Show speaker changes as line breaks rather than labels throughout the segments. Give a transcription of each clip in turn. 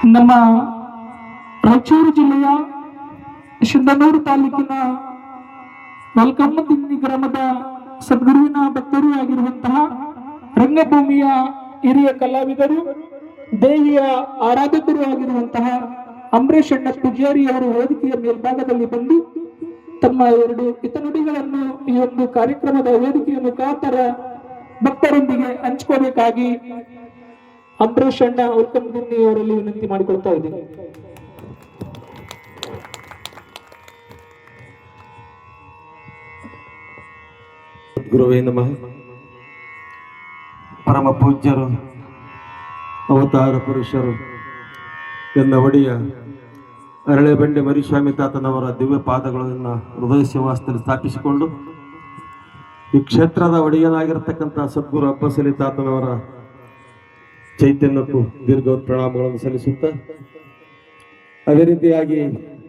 ನಮ್ಮ ರಾಯಚೂರು ಜಿಲ್ಲೆಯ ಸಿಂಧನೂರು ತಾಲೂಕಿನ ಮಲ್ಕಮ್ಮದಿನ್ನಿ ಗ್ರಾಮದ ಸದ್ಗುರುವಿನ ಭಕ್ತರೂ ಆಗಿರುವಂತಹ ರಂಗಭೂಮಿಯ ಹಿರಿಯ ಕಲಾವಿದರು, ದೇವಿಯ ಆರಾಧಕರು ಆಗಿರುವಂತಹ ಅಂಬರೀಷ್ ಅಣ್ಣ ಪೂಜಾರಿ ಅವರು ವೇದಿಕೆಯ ಮೇಲ್ಭಾಗದಲ್ಲಿ ಬಂದು ತಮ್ಮ 2 ಹಿತನುಡಿಗಳನ್ನು ಈ ಒಂದು ಕಾರ್ಯಕ್ರಮದ ವೇದಿಕೆಯ ಮುಖಾಂತರ ಭಕ್ತರೊಂದಿಗೆ ಹಂಚಿಕೋಬೇಕಾಗಿ ಅಂಬರೀಷ್ ಅಣ್ಣ ಮಲ್ಕಮ್ಮದಿನ್ನಿ ಅವರಲ್ಲಿ ವಿನಂತಿ ಮಾಡಿಕೊಳ್ತಾ ಇದ್ದೀನಿ.
ಗುರುವೇ ನಮಃ. ಪರಮ ಪೂಜ್ಯರು, ಅವತಾರ ಪುರುಷರು, ಎನ್ನ ಒಡೆಯ ಅರಳೆಬಂಡೆ ಮರಿಸ್ವಾಮಿ ತಾತನವರ ದಿವ್ಯ ಪಾದಗಳನ್ನು ಹೃದಯ ಸಿಂಹಾಸನದಲ್ಲಿ ಸ್ಥಾಪಿಸಿಕೊಂಡು ಈ ಕ್ಷೇತ್ರದ ಒಡೆಯನಾಗಿರ್ತಕ್ಕಂಥ ಸದ್ಗುರು ಅಬ್ಬಸಲಿ ತಾತನವರ ಚೈತನ್ಯಕ್ಕೂ ದೀರ್ಘ ಪ್ರಣಾಮಗಳನ್ನು ಸಲ್ಲಿಸುತ್ತಾ, ಅದೇ ರೀತಿಯಾಗಿ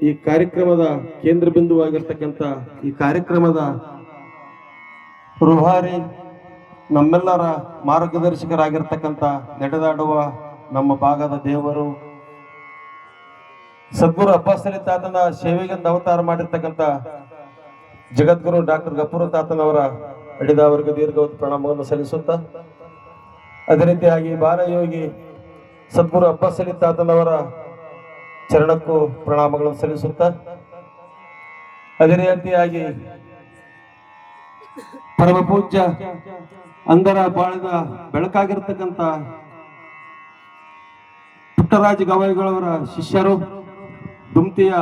ಈ ಕಾರ್ಯಕ್ರಮದ ಕೇಂದ್ರ ಬಿಂದುವಾಗಿರ್ತಕ್ಕಂಥ ಈ ಕಾರ್ಯಕ್ರಮದ ರೂಹಾರಿ, ನಮ್ಮೆಲ್ಲರ ಮಾರ್ಗದರ್ಶಕರಾಗಿರ್ತಕ್ಕಂಥ ನಡೆದಾಡುವ ನಮ್ಮ ಭಾಗದ ದೇವರು ಸದ್ಗುರು ಅಬ್ಬಸಲಿ ತಾತನ ಸೇವೆಗೆಂದು ಅವತಾರ ಮಾಡಿರ್ತಕ್ಕಂಥ ಜಗದ್ಗುರು ಡಾಕ್ಟರ್ ಗಫೂರ್ ತಾತನವರ ಅಡಿದವರಿಗೆ ದೀರ್ಘ ಪ್ರಣಾಮವನ್ನು ಸಲ್ಲಿಸುತ್ತಾ, ಅದೇ ರೀತಿಯಾಗಿ ಬಾಲಯೋಗಿ ಸದ್ಗುರು ಅಬ್ಬಸಲಿ ತಾತನವರ ಚರಣಕ್ಕೂ ಪ್ರಣಾಮಗಳನ್ನು ಸಲ್ಲಿಸುತ್ತಾ, ಅದೇ ರೀತಿಯಾಗಿ ಪರಮ ಪೂಜ್ಯ ಅಂದರ ಬಾಳದ ಬೆಳಕಾಗಿರ್ತಕ್ಕಂಥ ಪುಟ್ಟರಾಜ ಗವಾಯಿಗಳವರ ಶಿಷ್ಯರು, ದುಮ್ತಿಯ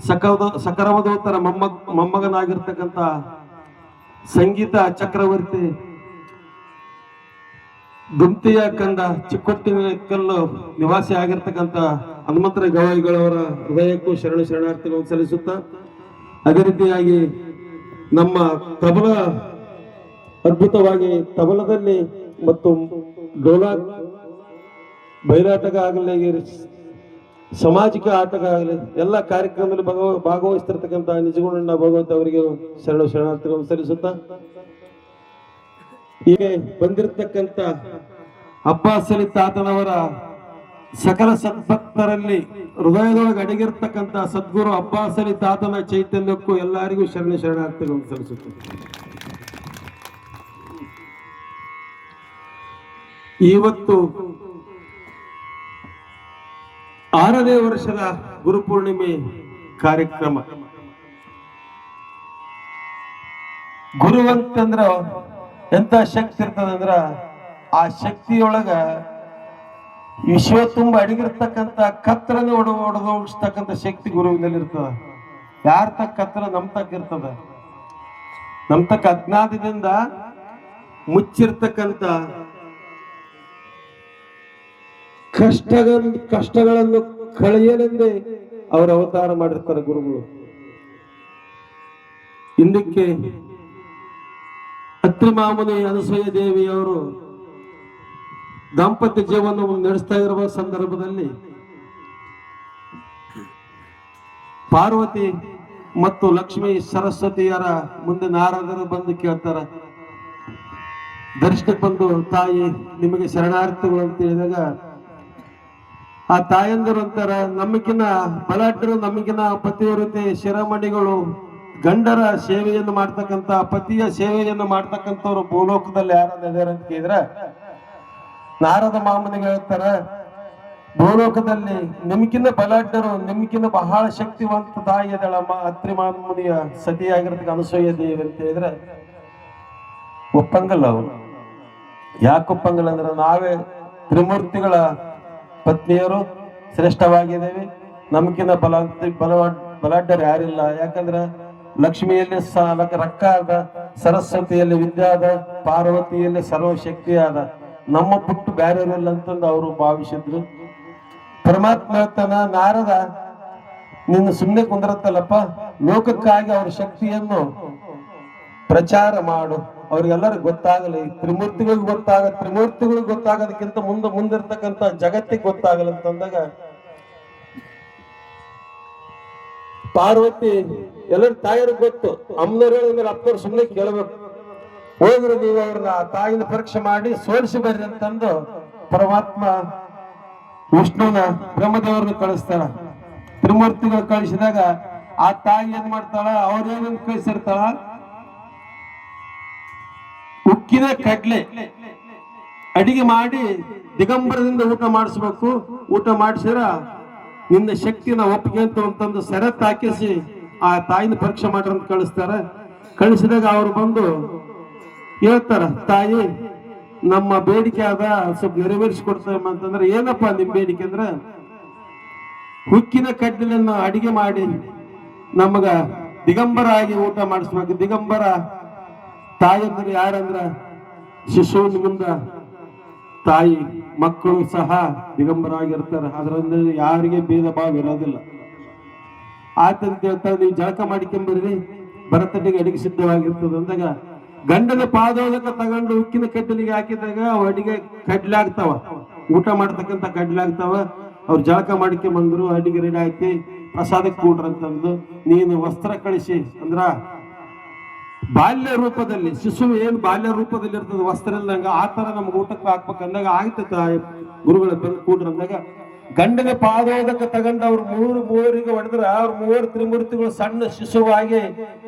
ಸಕರವದೋತ್ತರ ಮೊಮ್ಮಗನಾಗಿರ್ತಕ್ಕಂಥ ಸಂಗೀತ ಚಕ್ರವರ್ತಿ, ದುಮ್ತಿಯ ಕಂದ ಚಿಕ್ಕೊಟ್ಟಿನಕಲ್ಲು ನಿವಾಸಿ ಆಗಿರ್ತಕ್ಕಂಥ ಹನುಮಂತರ ಗವಾಯಿಗಳವರ ಹೃದಯಕ್ಕೂ ಶರಣಾರ್ಥಿಗಳನ್ನು ಸಲ್ಲಿಸುತ್ತಾ, ಅದೇ ರೀತಿಯಾಗಿ ನಮ್ಮ ತಬಲ ಅದ್ಭುತವಾಗಿ ತಬಲದಲ್ಲಿ ಮತ್ತು ಡೋಲಾಕ್ ಬಯಲಾಟಗ ಆಗಲಿ, ಸಾಮಾಜಿಕ ಆಟಗ ಆಗಲಿ, ಎಲ್ಲ ಕಾರ್ಯಕ್ರಮದಲ್ಲಿ ಭಾಗವಹಿಸ್ತಿರ್ತಕ್ಕಂಥ ನಿಜಗುಣ ಭಗವಂತ ಅವರಿಗೆ ಶರಣಾರ್ಥಿಗಳನ್ನು ಸಲ್ಲಿಸುತ್ತಾ, ಹೀಗೆ ಬಂದಿರತಕ್ಕಂಥ ಅಬ್ಬಸಲಿ ತಾತನವರ ಸಕಲ ಸದ್ಭಕ್ತರಲ್ಲಿ ಹೃದಯದೊಳಗೆ ಅಡಗಿರ್ತಕ್ಕಂಥ ಸದ್ಗುರು ಅಬ್ಬಸಲಿ ತಾತನ ಚೈತನ್ಯಕ್ಕೂ ಎಲ್ಲರಿಗೂ ಶರಣಾರ್ಥಿಗಳನ್ನು ಸಲ್ಲಿಸುತ್ತದೆ. ಇವತ್ತು 6ನೇ ವರ್ಷದ ಗುರುಪೂರ್ಣಿಮೆ ಕಾರ್ಯಕ್ರಮ. ಗುರುವಂತಂದ್ರ ಎಂತ ಶಕ್ತಿ ಇರ್ತದಂದ್ರ ಆ ಶಕ್ತಿಯೊಳಗ ವಿಶ್ವ ತುಂಬ ಅಡಗಿರ್ತಕ್ಕಂಥ ಕತ್ತರನ್ನು ಒಡೆದೋಗಿಸ್ತಕ್ಕಂಥ ಶಕ್ತಿ ಗುರುವಿನಲ್ಲಿ ಇರ್ತದ. ಯಾರ ತಕ್ಕ ಕತ್ತರ ನಮ್ ತಕ್ಕ ಇರ್ತದ. ನಮ್ ತಕ್ಕ ಅಜ್ಞಾನದಿಂದ ಮುಚ್ಚಿರ್ತಕ್ಕಂಥ ಕಷ್ಟಗಳನ್ನು ಕಳೆಯಲೆಂದೇ ಅವರು ಅವತಾರ ಮಾಡಿರ್ತಾರೆ ಗುರುಗಳು. ಹಿಂದಕ್ಕೆ ಅತ್ರಿ ಮಾಮುನಿ ಅನಸೂಯ ದೇವಿಯವರು ದಾಂಪತ್ಯ ಜೀವನವನ್ನು ನಡೆಸ್ತಾ ಇರುವ ಸಂದರ್ಭದಲ್ಲಿ ಪಾರ್ವತಿ ಮತ್ತು ಲಕ್ಷ್ಮೀ ಸರಸ್ವತಿಯರ ಮುಂದೆ ನಾರದರು ಬಂದು ಕೇಳ್ತಾರ, ದರ್ಶನಕ್ಕೆ ಬಂದು ತಾಯಿ ನಿಮಗೆ ಶರಣಾರ್ಥಿಗಳು ಅಂತ ಹೇಳಿದಾಗ ಆ ತಾಯಂದರು ಅಂತಾರ, ನಮಗಿನ ಬಲಾಢ್ಯರು, ನಮಗಿನ ಪತಿವ್ರತೆ ಶಿರೋಮಣಿಗಳು ಗಂಡರ ಸೇವೆಯನ್ನು ಮಾಡ್ತಕ್ಕಂಥ, ಪತಿಯ ಸೇವೆಯನ್ನು ಮಾಡ್ತಕ್ಕಂಥವ್ರು ಭೂಲೋಕದಲ್ಲಿ ಯಾರು ನಡೆದಾರ ಅಂತ ಕೇಳಿದ್ರೆ ನಾರದ ಮಾಮನಿಗೆ ಹೇಳ್ತಾರ, ಭೂಲೋಕದಲ್ಲಿ ನಿಮ್ಗಿನ್ನ ಬಲಾಢ್ಯರು, ನಿಮ್ಗಿನ್ನ ಬಹಳ ಶಕ್ತಿವಂತ ತಾಯಿ ಅದಳಮ್ಮ ಅತ್ರಿ ಮಾಮುನಿಯ ಸತಿಯಾಗಿರ್ತಕ್ಕ ಅನಸೂಯ ದೇವಿ ಅಂತ ಹೇಳಿದ್ರೆ ಒಪ್ಪಂಗಲ್ಲ ಅವರು. ಯಾಕೆ ಒಪ್ಪಂಗಲ್ಲ ಅಂದ್ರೆ ನಾವೇ ತ್ರಿಮೂರ್ತಿಗಳ ಪತ್ನಿಯರು ಶ್ರೇಷ್ಠವಾಗಿದ್ದೇವೆ, ನಮ್ಗಿನ್ನ ಬಲಾಢ್ಯರು ಯಾರಿಲ್ಲ. ಯಾಕಂದ್ರೆ ಲಕ್ಷ್ಮಿಯಲ್ಲಿ ರೊಕ್ಕ ಅದ, ಸರಸ್ವತಿಯಲ್ಲಿ ವಿದ್ಯೆ ಅದ, ಪಾರ್ವತಿಯಲ್ಲಿ ಸರ್ವಶಕ್ತಿ ಅದ, ನಮ್ಮ ಪುಟ್ಟು ಬ್ಯಾರೆಲ್ಲ ಅಂತಂದು ಅವರು ಭಾವಿಸಿದ್ರು. ಪರಮಾತ್ಮ ಹೇಳ್ತಾನ, ನಾರದ ನಿನ್ನ ಸುಮ್ಮನೆ ಕುಂದ್ರತ್ತಲ್ಲಪ್ಪ, ಲೋಕಕ್ಕಾಗಿ ಅವ್ರ ಶಕ್ತಿಯನ್ನು ಪ್ರಚಾರ ಮಾಡು, ಅವ್ರಿಗೆಲ್ಲರಿಗೂ ಗೊತ್ತಾಗಲಿ, ತ್ರಿಮೂರ್ತಿಗಳಿಗೆ ಗೊತ್ತಾಗೋದಕ್ಕಿಂತ ಮುಂದಿರ್ತಕ್ಕಂಥ ಜಗತ್ತಿಗೆ ಗೊತ್ತಾಗಲ್ಲ ಅಂತಂದಾಗ ಪಾರ್ವತಿ ಎಲ್ಲರ ತಾಯಿಯರಿಗೆ ಗೊತ್ತು, ಅಮ್ಮನವ್ರು ಹೇಳಿದ್ಮೇಲೆ ಅಪ್ಪನವ್ರು ಸುಮ್ಮನೆ ಕೇಳಬೇಕು, ಹೋದ್ರೆ ನೀವು ಅವ್ರನ್ನ ತಾಯಿನ ಪರೀಕ್ಷೆ ಮಾಡಿ ಸೋಲಿಸಿ ಬರ್ರಿ ಅಂತಂದು ಪರಮಾತ್ಮ ವಿಷ್ಣುನ ಬ್ರಹ್ಮದೇವರನ್ನು ಕಳಿಸ್ತಾಳ. ತ್ರಿಮೂರ್ತಿಗಳು ಕಳಿಸಿದಾಗ ಆ ತಾಯಿ ಏನ್ ಮಾಡ್ತಾಳ, ಅವ್ರೇನಂತ ಕಳಿಸಿರ್ತಾಳ, ಉಕ್ಕಿನ ಕಡ್ಲೆ ಅಡಿಗೆ ಮಾಡಿ ದಿಗಂಬರದಿಂದ ಊಟ ಮಾಡಿಸ್ಬೇಕು. ಊಟ ಮಾಡಿಸಿದ್ರ ನಿನ್ನ ಶಕ್ತಿನ ಒಪ್ಪಿಗೆ ಅಂತಂದು ಸೆರತ್ ಹಾಕಿಸಿ ಆ ತಾಯಿನ ಪರೀಕ್ಷೆ ಮಾಡ್ರ ಅಂತ ಕಳಿಸ್ತಾರ. ಕಳಿಸಿದಾಗ ಅವ್ರು ಬಂದು ಹೇಳ್ತಾರ, ತಾಯಿ ನಮ್ಮ ಬೇಡಿಕೆ ಆದ ಸ್ವಲ್ಪ ನೆರವೇರಿಸಿಕೊಡ್ತೇವೆ ಅಂತಂದ್ರೆ, ಏನಪ್ಪಾ ನಿಮ್ ಬೇಡಿಕೆ ಅಂದ್ರ, ಹುಕ್ಕಿನ ಕಡ್ಡಿಲನ್ನು ಅಡಿಗೆ ಮಾಡಿ ನಮಗ ದಿಗಂಬರ ಆಗಿ ಊಟ ಮಾಡಿಸ್ಬೇಕು. ದಿಗಂಬರ ತಾಯಂದ್ರೆ ಯಾರಂದ್ರ ಶಿಶುವಿನ ಮುಂದ ತಾಯಿ ಮಕ್ಕಳು ಸಹ ದಿಗಂಬರ ಆಗಿರ್ತಾರ. ಅದರಿಂದ ಯಾರಿಗೆ ಭೇದ ಭಾವ ಇರೋದಿಲ್ಲ. ಆತಂತ ಹೇಳ್ತಾರೆ, ನೀವು ಜಳಕ ಮಾಡಿಕೊಂಬರ್ರಿ, ಭರತನಿಗೆ ಅಡಿಗೆ ಸಿದ್ಧವಾಗಿರ್ತದೆ ಅಂದಾಗ ಗಂಡನ ಪಾದೋದಕ ತಗೊಂಡು ಉಕ್ಕಿನ ಕಡ್ಡಲಿಗೆ ಹಾಕಿದಾಗ ಅವು ಅಡಿಗೆ ಕಡ್ಲಾಗ್ತಾವ, ಊಟ ಮಾಡ್ತಕ್ಕಂಥ ಕಡ್ಲಾಗ್ತಾವ. ಅವ್ರು ಜಳಕ ಮಾಡಿಕೊಂಬಂದ್ರು, ಅಡಿಗೆ ರೆಡಿ ಆಯ್ತಿ, ಪ್ರಸಾದಕ್ಕೆ ಕೂಡ್ರ ಅಂತಂದು ನೀನು ವಸ್ತ್ರ ಕಳಿಸಿ ಅಂದ್ರ ಬಾಲ್ಯ ರೂಪದಲ್ಲಿ ಶಿಶು ಏನ್ ಬಾಲ್ಯ ರೂಪದಲ್ಲಿ ಇರ್ತದೆ ವಸ್ತ್ರ ಇಲ್ದಂಗ ಆ ತರ ನಮ್ಗೆ ಊಟಕ್ಕೆ ಹಾಕ್ಬೇಕು ಅಂದಾಗ ಆಗ್ತದ. ಗುರುಗಳ ಬಂದು ಕೂಡ್ರ ಅಂದಾಗ ಗಂಡನ ಪಾದೋದಕ ತಗೊಂಡು ಅವ್ರು ಮೂವರಿಗೆ ಹೊಡೆದ್ರ ಅವ್ರ ಮೂವರು ತ್ರಿಮೂರ್ತಿಗಳು ಸಣ್ಣ ಶಿಶುವಾಗಿ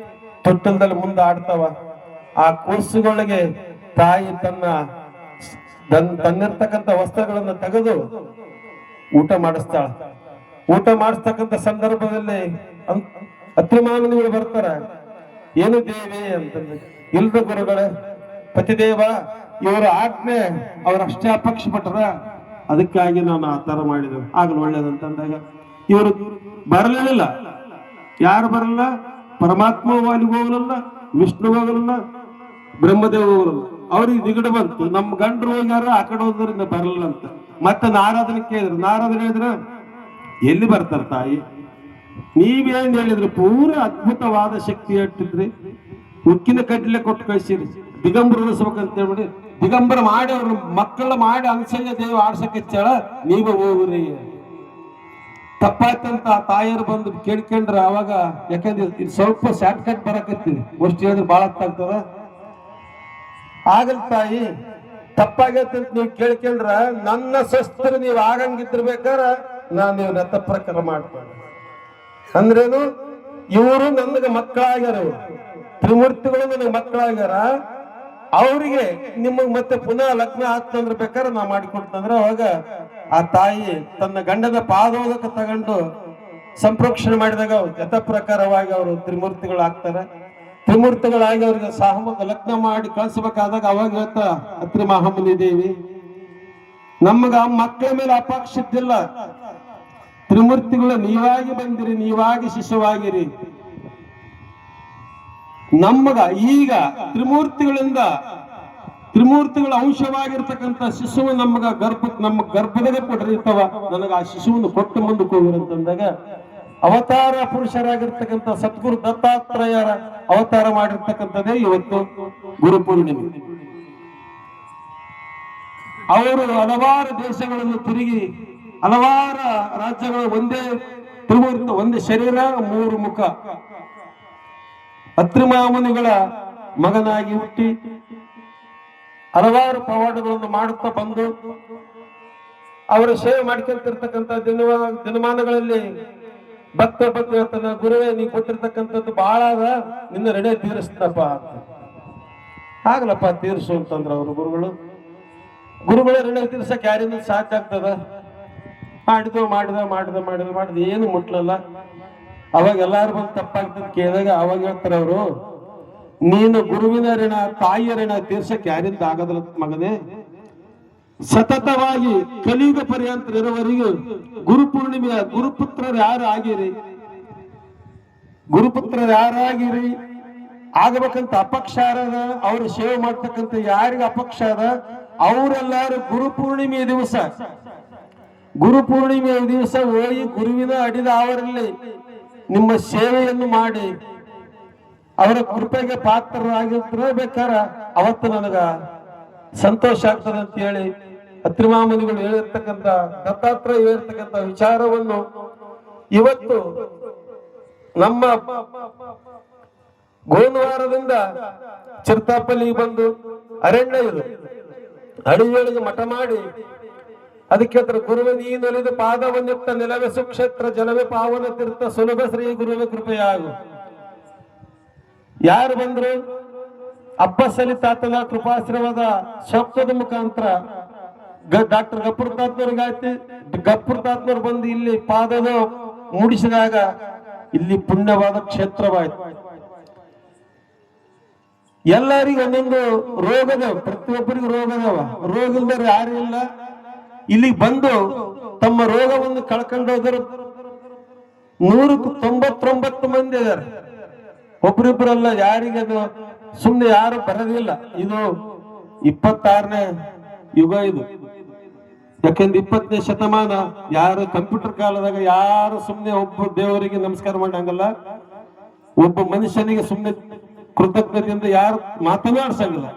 ತೊಟ್ಟಲದಲ್ಲಿ ಮುಂದೆ ಆಡ್ತಾವ. ಆ ಕೂಸುಗಳಿಗೆ ತಾಯಿ ತನ್ನಿರ್ತಕ್ಕಂಥ ವಸ್ತ್ರಗಳನ್ನ ತೆಗೆದು ಊಟ ಮಾಡಿಸ್ತಾಳ. ಊಟ ಮಾಡಿಸ್ತಕ್ಕಂಥ ಸಂದರ್ಭದಲ್ಲಿ ಅತ್ರಿಮಾನಗಳು ಬರ್ತಾರ, ಏನು ದೇವಿ ಅಂತಂದ್ರೆ, ಇಲ್ದ ಗುರುಗಳೇ ಪತಿದೇವ ಇವರ ಆಜ್ಞೆ ಅವ್ರಷ್ಟೇ ಅಪೇಕ್ಷೆ ಪಟ್ರ, ಅದಕ್ಕಾಗಿ ನಾನು ಆ ತರ ಮಾಡಿದೆವು, ಆಗಲು ಒಳ್ಳೇದಂತಂದಾಗ ಇವರು ಬರಲಿಲ್ಲ. ಯಾರು ಬರಲ್ಲ? ಪರಮಾತ್ಮ ವಾಲಿಗೆ ಹೋಗಲಿಲ್ಲ, ವಿಷ್ಣು ಹೋಗಲಿಲ್ಲ, ಬ್ರಹ್ಮದೇವ ಹೋಗಲಿಲ್ಲ. ಅವ್ರಿಗೆ ದಿಗಡ ಬಂತು, ನಮ್ಮ ಗಂಡರು ಹೋಗ್ಯಾರ ಆ ಕಡೆ ಹೋದ್ರಿಂದ ಬರಲಿಲ್ಲ ಅಂತ. ಮತ್ತೆ ನಾರದನ ಕೇಳಿದ್ರು. ನಾರದನ ಹೇಳಿದ್ರ, ಎಲ್ಲಿ ಬರ್ತಾರ ತಾಯಿ, ನೀವೇನ್ ಹೇಳಿದ್ರಿ, ಪೂರ ಅದ್ಭುತವಾದ ಶಕ್ತಿ ಇಟ್ಟಿದ್ರಿ, ಉಕ್ಕಿನ ಕಡ್ಲೆ ಕೊಟ್ಟು ಕಳಿಸಿರಿ, ದಿಗಂಬರ ಉಳಿಸ್ಬೇಕಂತ ಹೇಳ್ಬಿಡಿ, ದಿಗಂಬರ ಮಾಡಿ ಅವ್ರ ಮಕ್ಕಳ ಮಾಡಿ ಅನ್ಸಯ್ಯ ದೇವ ಆಡ್ಸಕ್ಕೆಚ್ಚಾಳ, ನೀವು ಹೋಗ್ರಿ. ತಪ್ಪಾಯ್ತಂತ ತಾಯಿಯರು ಬಂದು ಕೇಳ್ಕೊಂಡ್ರ. ಅವಾಗ ಯಾಕಂದ್ರೆ ಇದು ಸ್ವಲ್ಪ ಶಾರ್ಟ್ ಕಟ್ ಬರಕತ್ತೀನಿ, ಅಷ್ಟು ಹೇಳಿದ್ರೆ ಬಹಳ ಆಗ್ತದ. ಆಗಲ್ ತಾಯಿ ತಪ್ಪಾಗೈತೆ ಅಂತ ನೀವು ಕೇಳ್ಕೊಂಡ್ರ, ನನ್ನ ಶಸ್ತ್ರ ನೀವು ಆಗಂಗಿದ್ರಬೇಕಾರ ನಾನು ನೀವು ರಥ ಪ್ರಕಾರ ಮಾಡ್ತೇನೆ ಅಂದ್ರೇನು, ಇವರು ನನಗೆ ಮಕ್ಕಳಾಗ್ಯಾರ, ತ್ರಿಮೂರ್ತಿಗಳು ನನಗೆ ಮಕ್ಕಳಾಗ್ಯಾರ, ಅವರಿಗೆ ನಿಮಗ್ ಮತ್ತೆ ಪುನಃ ಲಗ್ನ ಆಗ್ತಂದ್ರ ಬೇಕಾದ್ರೆ ನಾ ಮಾಡಿಕೊಡ್ತಂದ್ರ, ಅವಾಗ ಆ ತಾಯಿ ತನ್ನ ಗಂಡನ ಪಾದೋದಕ ತಗೊಂಡು ಸಂಪ್ರೋಕ್ಷಣೆ ಮಾಡಿದಾಗ ಯಥ ಪ್ರಕಾರವಾಗಿ ಅವರು ತ್ರಿಮೂರ್ತಿಗಳು ಆಗ್ತಾರೆ. ತ್ರಿಮೂರ್ತಿಗಳಾಗಿ ಅವ್ರಿಗೆ ಸಹಮಗ ಲಗ್ನ ಮಾಡಿ ಕಳಿಸ್ಬೇಕಾದಾಗ ಅವಾಗ ಹೇಳ್ತಾ ಅತ್ರಿ ಮಹಾಮುನಿ ದೇವಿ, ನಮಗ ಮಕ್ಕಳ ಮೇಲೆ ಅಪೇಕ್ಷಿದ್ದಿಲ್ಲ, ತ್ರಿಮೂರ್ತಿಗಳು ನೀವಾಗಿ ಬಂದಿರಿ, ನೀವಾಗಿ ಶಿಶುವಾಗಿರಿ. ನಮಗ ಈಗ ತ್ರಿಮೂರ್ತಿಗಳ ಅಂಶವಾಗಿರ್ತಕ್ಕಂಥ ಶಿಶುವು ನಮ್ಮ ಗರ್ಭದಾಗ ಕೊಟ್ಟಿರ್ತಾವ, ನನಗ ಆ ಶಿಶುವನ್ನು ಕೊಟ್ಟು ಮುಂದಕ್ಕೆ ಹೋಗಿರಂತಂದಾಗ ಅವತಾರ ಪುರುಷರಾಗಿರ್ತಕ್ಕಂಥ ಸದ್ಗುರು ದತ್ತಾತ್ರೇಯರ ಅವತಾರ ಮಾಡಿರ್ತಕ್ಕಂಥದ್ದೇ ಇವತ್ತು ಗುರುಪೂರ್ಣಿಮೆ. ಅವರು ಹಲವಾರು ದೇಶಗಳನ್ನು ತಿರುಗಿ ಹಲವಾರು ರಾಜ್ಯಗಳು ಒಂದೇ ತ್ರಿಮೂರ್ತಿ, ಒಂದೇ ಶರೀರ ಮೂರು ಮುಖ, ಅತ್ರಿ ಮಹಾಮುನಿಗಳ ಮಗನಾಗಿ ಹುಟ್ಟಿ ಹಲವಾರು ಪವಾಡಗಳನ್ನು ಮಾಡುತ್ತಾ ಬಂದು ಅವರ ಸೇವೆ ಮಾಡ್ಕೊಂತಿರ್ತಕ್ಕಂಥ ದಿನಮಾನಗಳಲ್ಲಿ ಭಕ್ತ ಹೇಳ್ತಾನ, ಗುರುವೇ ನೀ ಕೊಟ್ಟಿರ್ತಕ್ಕಂಥದ್ದು ಬಹಳ ಅದ, ನಿನ್ನ ಋಣ ತೀರಿಸ್ತಪ್ಪ ಅಂತ. ಆಗ್ಲಪ್ಪ ತೀರಿಸು ಅಂತಂದ್ರ ಅವರು ಗುರುಗಳ ಋಣ ತೀರ್ಸಕ್ ಯಾರಿಂದ ಸಾಧ್ಯ ಆಗ್ತದ? ಮಾಡಿದ ಏನು ಮುಟ್ಲಲ್ಲ. ಅವಾಗ ಎಲ್ಲಾರು ಬಂದು ತಪ್ಪಾಗ್ತದ ಕೇಳಿದಾಗ ಅವಾಗ ಹೇಳ್ತಾರ ಅವರು, ನೀನು ಗುರುವಿನ ಋಣ ತಾಯಿಯ ಋಣ ತೀರ್ಸಕ್ ಯಾರಿಂದ ಆಗದ್ರ ಮಗನೇ, ಸತತವಾಗಿ ಕಲಿಯುಗ ಪರ್ಯಂತ ಇರುವವರೆಗೂ ಗುರುಪೂರ್ಣಿಮೆಯ ಗುರುಪುತ್ರರು ಯಾರು ಆಗಿರಿ, ಆಗಬೇಕಂತ ಅಪಕ್ಷ ಅದ, ಅವ್ರ ಸೇವೆ ಮಾಡ್ತಕ್ಕಂಥ ಯಾರಿಗೆ ಅಪಕ್ಷ ಅದ ಅವರೆಲ್ಲರೂ ಗುರುಪೂರ್ಣಿಮೆಯ ದಿವಸ ಹೋಗಿ ಗುರುವಿನ ಅಡಿದ ಅವರಲ್ಲಿ ನಿಮ್ಮ ಸೇವೆಯನ್ನು ಮಾಡಿ ಅವರ ಕೃಪೆಗೆ ಪಾತ್ರರಾಗಿರ್ಬೇಕಾರ ಅವತ್ತು ನನಗ ಸಂತೋಷ ಆಗ್ತದೆ ಅಂತ ಹೇಳಿ ಅತ್ರಿಮಾಮುನಿಗಳು ಹೇಳಿರ್ತಕ್ಕಂಥ ದತ್ತಾತ್ರೇಯ ಹೇಳಿರ್ತಕ್ಕಂಥ ವಿಚಾರವನ್ನು ಇವತ್ತು ನಮ್ಮ ಗೋನವಾರದಿಂದ ಚಿರ್ತಾಪಲ್ಲಿಗೆ ಬಂದು ಅರಣ್ಯ ಇದು ಅಡಿಯೊಳಗೆ ಮಠ ಮಾಡಿ ಅದಕ್ಕೆ ಗುರುವೆ ನೀನೊಲಿದು ಪಾದವನ್ನಿಟ್ಟ ನೆಲವೇ ಸುಕ್ಷೇತ್ರ ಜಲವೇ ಪಾವನ ತೀರ್ಥ ಸುಲಭ ಶ್ರೀ ಗುರುವೆ ಕೃಪೆಯಾಗು. ಯಾರು ಬಂದ್ರು ಅಬ್ಬಸಲಿ ತಾತನ ಕೃಪಾಶ್ರಮದ ಶಬ್ದದ ಮುಖಾಂತರ ಡಾಕ್ಟರ್ ಗಫೂರ್ ತಾತ್ನವ್ರಿಗಾಯ್ತು. ಗಫೂರ್ ತಾತ್ನವ್ರು ಬಂದು ಇಲ್ಲಿ ಪಾದದ ಮೂಡಿಸಿದಾಗ ಇಲ್ಲಿ ಪುಣ್ಯವಾದ ಕ್ಷೇತ್ರವಾಯ್ತು. ಎಲ್ಲರಿಗೂ ಒಂದೊಂದು ರೋಗದವ, ಪ್ರತಿಯೊಬ್ಬರಿಗೂ ರೋಗದವ. ರೋಗ ಇಲ್ದವ್ರು ಯಾರು ಇಲ್ಲ. ಇಲ್ಲಿಗೆ ಬಂದು ತಮ್ಮ ರೋಗವನ್ನು ಕಳ್ಕೊಂಡೋದ್ರು 199 ಮಂದಿ ಇದಾರೆ. ಒಬ್ರಿಬ್ರಲ್ಲ, ಯಾರಿಗದು ಸುಮ್ನೆ ಯಾರು ಬರೋದಿಲ್ಲ. ಇದು 26ನೇ ಯುಗ ಇದು. ಯಾಕಂದ್ರೆ 20ನೇ ಶತಮಾನ. ಯಾರು ಕಂಪ್ಯೂಟರ್ ಕಾಲದಾಗ ಯಾರು ಸುಮ್ನೆ ಒಬ್ಬ ದೇವರಿಗೆ ನಮಸ್ಕಾರ ಮಾಡಂಗಲ್ಲ, ಒಬ್ಬ ಮನುಷ್ಯನಿಗೆ ಸುಮ್ನೆ ಕೃತಜ್ಞತೆಯಿಂದ ಯಾರು ಮಾತನಾಡ್ಸಂಗಿಲ್ಲ.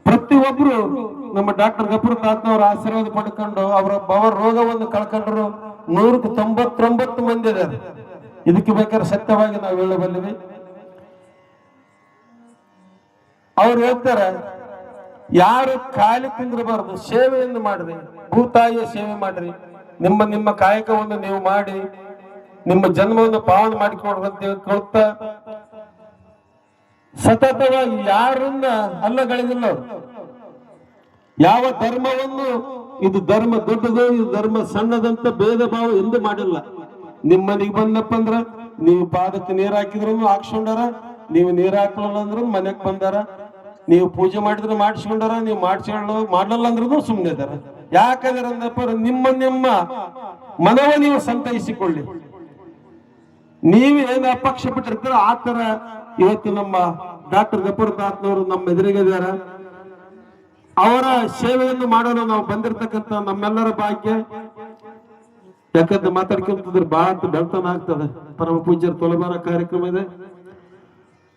ಪ್ರತಿಯೊಬ್ರು ನಮ್ಮ ಡಾಕ್ಟರ್ ಗಫೂರ್ ತಾತ್ನವರ ಆಶೀರ್ವಾದ ಪಡ್ಕೊಂಡು ಅವರ ರೋಗವನ್ನು ಕಳ್ಕೊಂಡ್ರು 199 ಮಂದಿ ಇದ್ದಾರೆ. ಇದಕ್ಕೆ ಬೇಕಾದ್ರೆ ಸತ್ಯವಾಗಿ ನಾವು ಹೇಳಬಲ್ಲಿವಿ. ಅವ್ರು ಹೇಳ್ತಾರೆ, ಯಾರು ಖಾಲಿ ಕುಂದ್ರಬಾರದು, ಸೇವೆಯನ್ನು ಮಾಡ್ರಿ, ಭೂತಾಯಿಯ ಸೇವೆ ಮಾಡ್ರಿ, ನಿಮ್ಮ ಕಾಯಕವನ್ನು ನೀವು ಮಾಡಿ ನಿಮ್ಮ ಜನ್ಮವನ್ನು ಪಾವನ ಮಾಡಿಕೊಡ್ರಿ ಅಂತ ಹೇಳ್ತಾ ಸತತವಾಗಿ ಯಾರನ್ನ ಅಲ್ಲಗಳಿದಿಲ್ಲ ಅವರು. ಯಾವ ಧರ್ಮವನ್ನು ಇದು ಧರ್ಮ ದೊಡ್ಡದು, ಇದು ಧರ್ಮ ಸಣ್ಣದಂತ ಭೇದ ಭಾವ ಎಂದು ಮಾಡಿಲ್ಲ. ನಿಮ್ಮ ಮನೆಗೆ ಬಂದಪ್ಪ ಅಂದ್ರ ನೀವು ಪಾದಕ್ಕೆ ನೀರ್ ಹಾಕಿದ್ರು ಹಾಕ್ಸ್ಕೊಂಡಾರ, ನೀವು ನೀರ್ ಹಾಕಲಿಲ್ಲ ಅಂದ್ರು ಮನೆಗ್ ಬಂದಾರ, ನೀವು ಪೂಜೆ ಮಾಡಿದ್ರು ಮಾಡಿಸ್ಕೊಂಡಾರ, ನೀವು ಮಾಡ್ಲಲ್ಲ ಅಂದ್ರೂ ಸುಮ್ಮನೆ ಇದಾರ. ಯಾಕಂದ್ರೆ ಅಂದಪ್ಪ ನಿಮ್ಮ ಮನವ ನೀವು ಸಂತೈಸಿಕೊಳ್ಳಿ. ನೀವು ಏನು ಅಪಕ್ಷ ಬಿಟ್ಟಿರ್ತಾರ ಆ ತರ ಇವತ್ತು ನಮ್ಮ ಡಾಕ್ಟರ್ ಗಫೂರ್ ತಾತ್ನವರು ನಮ್ಮ ಎದುರಿಗಿದಾರ. ಅವರ ಸೇವೆಯನ್ನು ಮಾಡಲು ನಾವು ಬಂದಿರತಕ್ಕಂತ ನಮ್ಮೆಲ್ಲರ ಭಾಗ್ಯ. ಯಾಕಂದ್ರೆ ಮಾತಾಡ್ಕೊಂತಿದ್ರೆ ಬಹಳ ಬೆಳ್ತನ ಆಗ್ತದೆ. ಪರಮ ಪೂಜ್ಯರ ತೊಲಬಾರ ಕಾರ್ಯಕ್ರಮ ಇದೆ.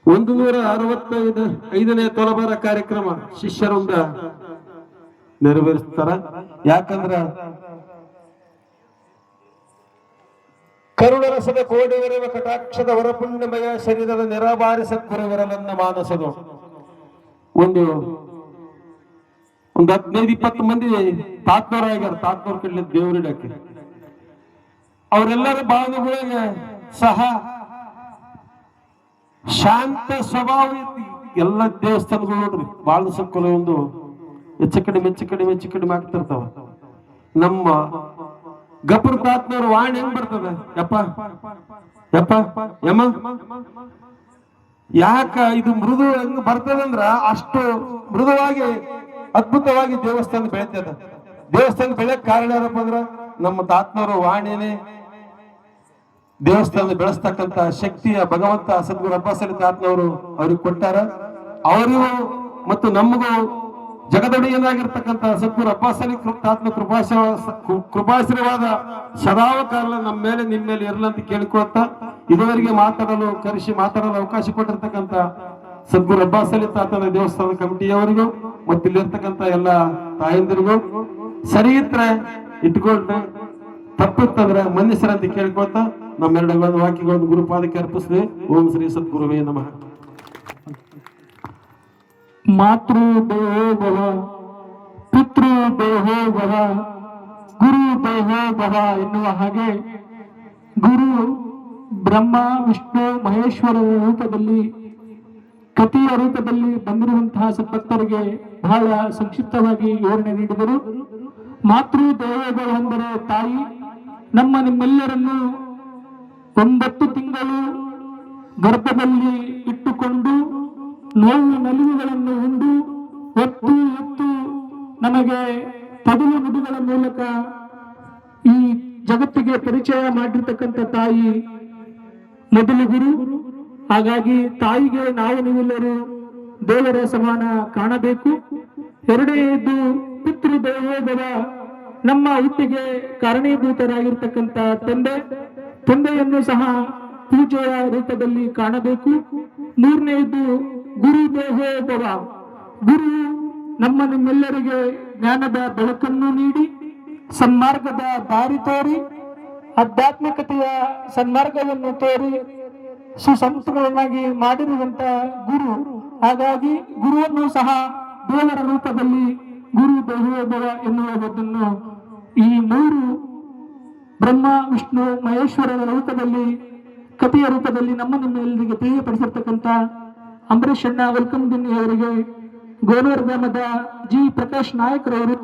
165ನೇ ತೊಲಬಾರ ಕಾರ್ಯಕ್ರಮ ಶಿಷ್ಯರಿಂದ ನೆರವೇರಿಸ್ತಾರ. ಯಾಕಂದ್ರ ಕರುಣರಸದ ಕೋಡಿವರವ ಕಟಾಕ್ಷದ ವರಪುಣ್ಯಮಯ ಶರೀರದ ನಿರಾಭಾರಿ ಸದ್ಗುರುವಿರಲನ್ನ ಮಾನಸದು. ಒಂದು 15-20 ಮಂದಿ ತಾತ್ನವರಾಗ್ಯಾರ. ತಾತ್ನವ್ರ ಕಡ್ಲಿ ದೇವರಿಡಕ್ಕೆ ಅವರೆಲ್ಲರ ಭಾವನೆಗಳಿಗೆ ಸಹ ಶಾಂತ ಸ್ವಭಾವ. ಎಲ್ಲ ದೇವಸ್ಥಾನಗಳು ನೋಡ್ರಿ ಬಾಳ ಸಕ್ಕಲು ಒಂದು ಹೆಚ್ಚು ಕಡಿಮೆ ಆಗ್ತಿರ್ತಾವ. ನಮ್ಮ ಗಫೂರ್ ತಾತ್ನವ್ರ ವಾಣಿ ಹೆಂಗ್ ಬರ್ತದೆ, ಯಪ್ಪ ಯಮ್ಮ ಯಾಕ ಇದು ಮೃದು ಹೆಂಗ್ ಬರ್ತದಂದ್ರ ಅಷ್ಟು ಮೃದುವಾಗಿ ಅದ್ಭುತವಾಗಿ ದೇವಸ್ಥಾನ ಬೆಳಿತದ. ದೇವಸ್ಥಾನ ಬೆಳೆಯಕ್ ಕಾರಣ ಏನಪ್ಪ ಅಂದ್ರ ನಮ್ಮ ತಾತ್ನವ್ರ ವಾಣಿನೇ ದೇವಸ್ಥಾನ ಬೆಳೆಸ್ತಕ್ಕಂತ ಶಕ್ತಿಯ ಭಗವಂತ ಸದ್ಗುರು ಅಬ್ಬಾಸಲಿ ತಾತ್ನವರು ಅವ್ರಿಗೆ ಕೊಟ್ಟಾರ. ಅವರಿಗೂ ಮತ್ತು ನಮಗೂ ಜಗದೊಡೆಯನಾಗಿರ್ತಕ್ಕಂಥ ಸದ್ಗುರು ಅಬ್ಬಾಸಲಿ ತಾತ್ನ ಕೃಪಾಶ್ರವಾದ ಸದಾವ ಕಾಲ ನಮ್ಮ ಮೇಲೆ ನಿಮ್ಮ ಮೇಲೆ ಇರಲಂತ ಕೇಳಿಕೊಳ್ತಾ ಇದುವರೆಗೆ ಮಾತಾಡಲು ಅವಕಾಶ ಕೊಟ್ಟಿರ್ತಕ್ಕಂಥ ಸದ್ಗುರು ಅಬ್ಬಾಸಲಿ ತಾತನ ದೇವಸ್ಥಾನದ ಕಮಿಟಿಯವರಿಗೂ ಮತ್ತು ಇಲ್ಲಿರ್ತಕ್ಕಂಥ ಎಲ್ಲ ತಾಯಂದಿರಿಗೂ ಸರಿ ಇದ್ರೆ ಇಟ್ಕೊಳ್ರಿ, ತಪ್ಪಿತ್ತಂದ್ರೆ ಮನ್ನಿಸರಂತ ಕೇಳ್ಕೊಳ್ತಾ ನಮ್ಮೆರಡು ವಾಕ್ಯಗಳನ್ನು ಗುರುಪಾದಕ್ಕೆ ಅರ್ಪಿಸಿದೆ. ಓಂ ಶ್ರೀ ಸದ್ಗುರುವೇ ನಮಃ.
ಮಾತೃ ದೇಹೋ ಭವ, ಪಿತೃ ದೇಹೋ ಭವ, ಗುರು ದೇಹೋ ಭವ ಎನ್ನುವ ಹಾಗೆ ಗುರು ಬ್ರಹ್ಮ ವಿಷ್ಣು ಮಹೇಶ್ವರರ ರೂಪದಲ್ಲಿ ಕಥೆಯ ರೂಪದಲ್ಲಿ ಬಂದಿರುವಂತಹ ಸದ್ಭಕ್ತರಿಗೆ ಬಹಳ ಸಂಕ್ಷಿಪ್ತವಾಗಿ ವಿವರಣೆ ನೀಡಿದರು. ಮಾತೃ ದೇವೋಭವ ಎಂದರೆ ತಾಯಿ ನಿಮ್ಮೆಲ್ಲರನ್ನು 9 ತಿಂಗಳು ಗರ್ಭದಲ್ಲಿ ಇಟ್ಟುಕೊಂಡು ನೋವು ನಲಿವುಗಳನ್ನು ಉಂಡು ಹೊತ್ತು ನಮಗೆ ಪದವಿ ನುಡಿಗಳ ಮೂಲಕ ಈ ಜಗತ್ತಿಗೆ ಪರಿಚಯ ಮಾಡಿರ್ತಕ್ಕಂಥ ತಾಯಿ ಮೊದಲು ಗುರು. ಹಾಗಾಗಿ ತಾಯಿಗೆ ನೀವೆಲ್ಲರೂ ದೇವರ ಸಮಾನ ಕಾಣಬೇಕು. ಎರಡನೆಯದು ಪಿತೃ ದೇವೋಭವ, ನಮ್ಮ ಹುಟ್ಟಿಗೆ ಕಾರಣೀಭೂತರಾಗಿರ್ತಕ್ಕಂಥ ತಂದೆಯನ್ನು ಸಹ ಪೂಜೆಯ ರೂಪದಲ್ಲಿ ಕಾಣಬೇಕು. ಮೂರನೆಯದು ಗುರು ದೇಹೋಭವ, ಗುರು ನಿಮ್ಮೆಲ್ಲರಿಗೆ ಜ್ಞಾನದ ಬೆಳಕನ್ನು ನೀಡಿ ಸನ್ಮಾರ್ಗದ ದಾರಿ ತೋರಿ ಆಧ್ಯಾತ್ಮಿಕತೆಯ ಸನ್ಮಾರ್ಗವನ್ನು ತೋರಿ ಸುಸಂಸ್ಕೃತಗಳನ್ನಾಗಿ ಮಾಡಿರುವಂತ ಗುರು. ಹಾಗಾಗಿ ಗುರುವನ್ನು ಸಹ ದೇವರ ರೂಪದಲ್ಲಿ ಗುರು ದೇಹೋಭವ ಎನ್ನುವುದನ್ನು ಈ ಮೂರು ಬ್ರಹ್ಮ ವಿಷ್ಣು ಮಹೇಶ್ವರರ ರೂಪದಲ್ಲಿ ಕಥೆಯ ರೂಪದಲ್ಲಿ ನಿಮ್ಮೆಲ್ಲರಿಗೆ ತಿಳಿಯಪಡಿಸಿರ್ತಕ್ಕಂಥ ಅಂಬರೀಷ್ ಅಣ್ಣ ವೆಲ್ಕಮ್ ದಿನ್ನಿ ಅವರಿಗೆ ಗೋನೂರು ಗ್ರಾಮದ ಜಿ ಪ್ರಕಾಶ್ ನಾಯಕರವರು